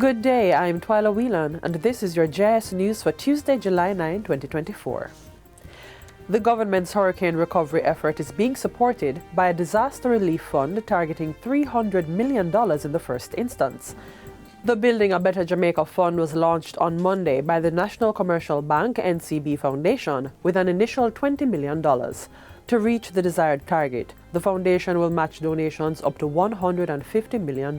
Good day, I'm Twyla Whelan, and this is your JIS News for Tuesday, July 9, 2024. The government's hurricane recovery effort is being supported by a disaster relief fund targeting $300 million in the first instance. The Building a Better Jamaica Fund was launched on Monday by the National Commercial Bank NCB Foundation with an initial $20 million. To reach the desired target, the foundation will match donations up to $150 million.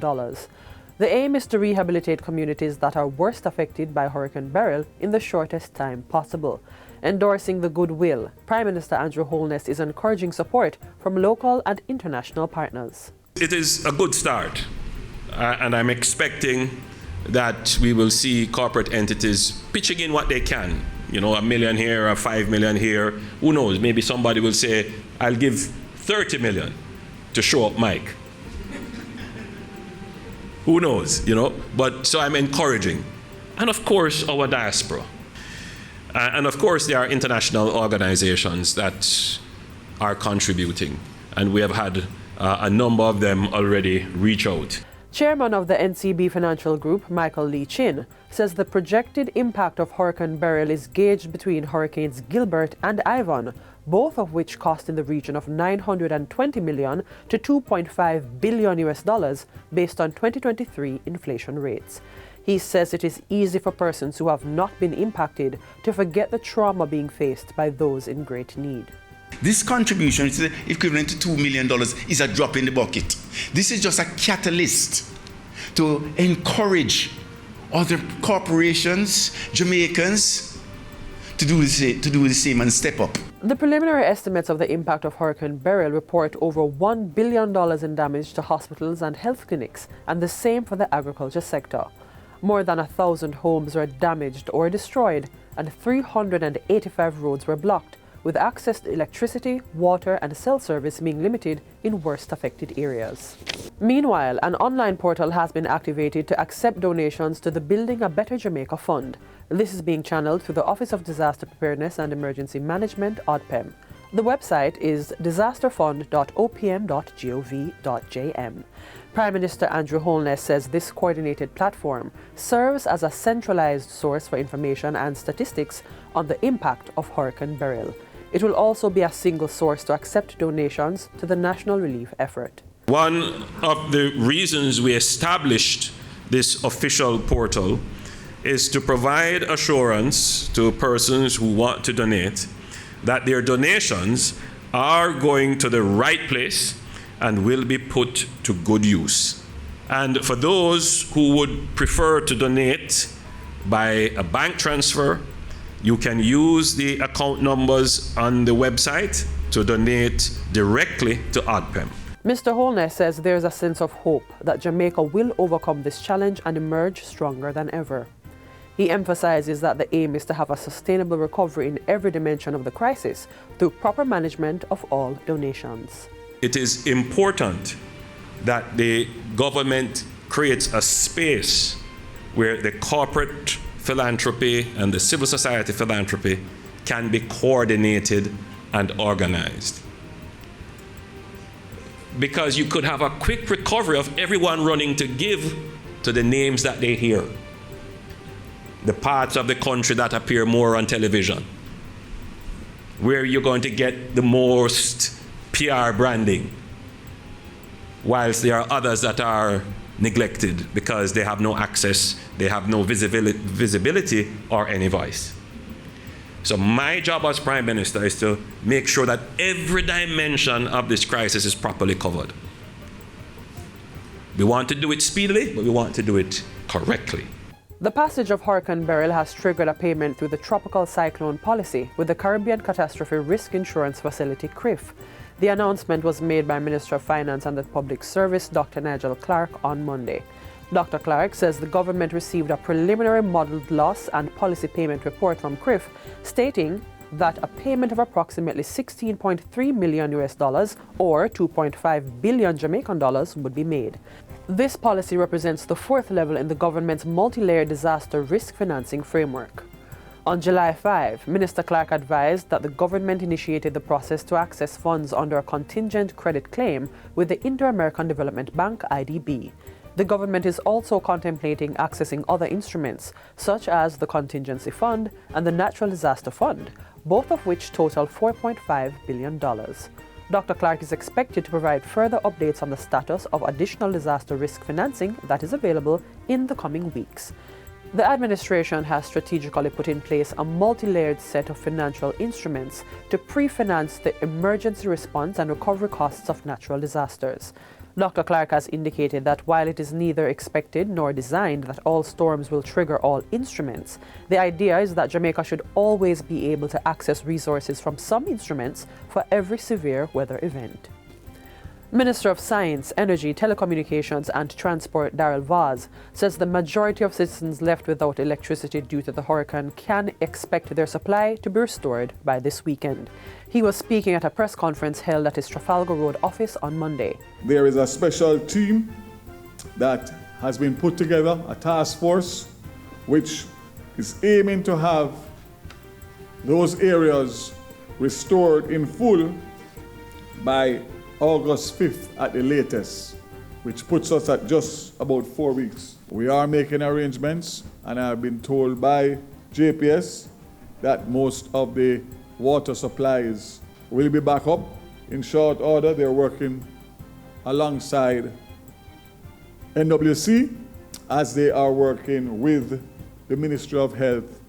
The aim is to rehabilitate communities that are worst affected by Hurricane Beryl in the shortest time possible. Endorsing the goodwill, Prime Minister Andrew Holness is encouraging support from local and international partners. It is a good start, and I'm expecting that we will see corporate entities pitching in what they can. You know, $1 million here or $5 million here. Who knows? Maybe somebody will say, I'll give $30 million to show up Mike. Who knows, you know? But so I'm encouraging. And of course, our diaspora. And of course, there are international organizations that are contributing. And we have had a number of them already reach out. Chairman of the NCB Financial Group, Michael Lee Chin, says the projected impact of Hurricane Beryl is gauged between Hurricanes Gilbert and Ivan, both of which cost in the region of $920 million to $2.5 billion based on 2023 inflation rates. He says it is easy for persons who have not been impacted to forget the trauma being faced by those in great need. This contribution, is equivalent to $2 million, is a drop in the bucket. This is just a catalyst to encourage other corporations, Jamaicans, to do the same and step up. The preliminary estimates of the impact of Hurricane Beryl report over $1 billion in damage to hospitals and health clinics, and the same for the agriculture sector. More than 1,000 homes were damaged or destroyed, and 385 roads were blocked, with access to electricity, water, and cell service being limited in worst affected areas. Meanwhile, an online portal has been activated to accept donations to the Building a Better Jamaica Fund. This is being channeled through the Office of Disaster Preparedness and Emergency Management, ODPEM. The website is disasterfund.opm.gov.jm. Prime Minister Andrew Holness says this coordinated platform serves as a centralized source for information and statistics on the impact of Hurricane Beryl. It will also be a single source to accept donations to the national relief effort. One of the reasons we established this official portal is to provide assurance to persons who want to donate that their donations are going to the right place and will be put to good use. And for those who would prefer to donate by a bank transfer, you can use the account numbers on the website to donate directly to ODPEM. Mr. Holness says there's a sense of hope that Jamaica will overcome this challenge and emerge stronger than ever. He emphasizes that the aim is to have a sustainable recovery in every dimension of the crisis through proper management of all donations. It is important that the government creates a space where the corporate philanthropy and the civil society philanthropy can be coordinated and organized. Because you could have a quick recovery of everyone running to give to the names that they hear, the parts of the country that appear more on television, where you're going to get the most PR branding, whilst there are others that are neglected because they have no access, they have no visibility or any voice. So my job as Prime Minister is to make sure that every dimension of this crisis is properly covered. We want to do it speedily, but we want to do it correctly. The passage of Hurricane Beryl has triggered a payment through the Tropical Cyclone Policy with the Caribbean Catastrophe Risk Insurance Facility, CRIF. The announcement was made by Minister of Finance and the Public Service, Dr. Nigel Clark, on Monday. Dr. Clark says the government received a preliminary modeled loss and policy payment report from CRIF, stating that a payment of approximately $16.3 million or 2.5 billion Jamaican dollars would be made. This policy represents the fourth level in the government's multi-layered disaster risk financing framework. On July 5, Minister Clark advised that the government initiated the process to access funds under a contingent credit claim with the Inter-American Development Bank, IDB. The government is also contemplating accessing other instruments, such as the Contingency Fund and the Natural Disaster Fund, both of which total $4.5 billion. Dr. Clark is expected to provide further updates on the status of additional disaster risk financing that is available in the coming weeks. The administration has strategically put in place a multi-layered set of financial instruments to pre-finance the emergency response and recovery costs of natural disasters. Dr. Clark has indicated that while it is neither expected nor designed that all storms will trigger all instruments, the idea is that Jamaica should always be able to access resources from some instruments for every severe weather event. Minister of Science, Energy, Telecommunications and Transport Darrell Vaz says the majority of citizens left without electricity due to the hurricane can expect their supply to be restored by this weekend. He was speaking at a press conference held at his Trafalgar Road office on Monday. There is a special team that has been put together, a task force, which is aiming to have those areas restored in full by August 5th at the latest, which puts us at just about 4 weeks. We are making arrangements, and I've been told by JPS that most of the water supplies will be back up in short order. They're working alongside NWC as they are working with the Ministry of Health,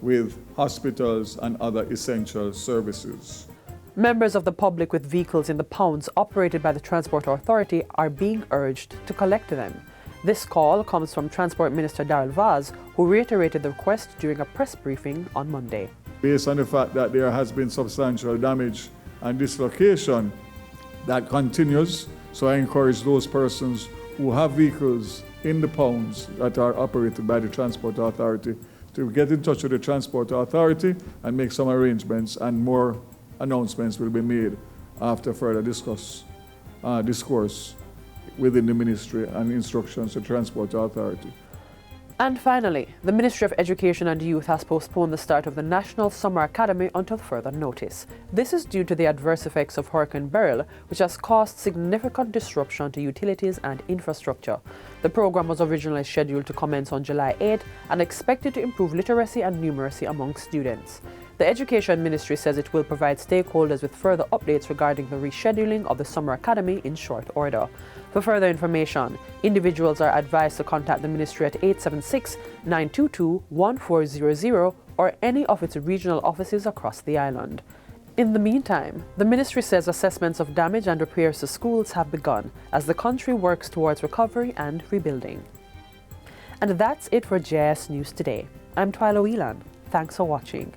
with hospitals and other essential services. Members of the public with vehicles in the pounds operated by the Transport Authority are being urged to collect them. This call comes from Transport Minister Darrell Vaz, who reiterated the request during a press briefing on Monday. Based on the fact that there has been substantial damage and dislocation that continues, so I encourage those persons who have vehicles in the pounds that are operated by the Transport Authority to get in touch with the Transport Authority and make some arrangements, and more announcements will be made after further discourse within the ministry and instructions to Transport Authority. And finally, the Ministry of Education and Youth has postponed the start of the National Summer Academy until further notice. This is due to the adverse effects of Hurricane Beryl, which has caused significant disruption to utilities and infrastructure. The program was originally scheduled to commence on July 8 and expected to improve literacy and numeracy among students. The Education Ministry says it will provide stakeholders with further updates regarding the rescheduling of the Summer Academy in short order. For further information, individuals are advised to contact the Ministry at 876-922-1400 or any of its regional offices across the island. In the meantime, the Ministry says assessments of damage and repairs to schools have begun as the country works towards recovery and rebuilding. And that's it for JIS News Today. I'm Twyla Whelan. Thanks for watching.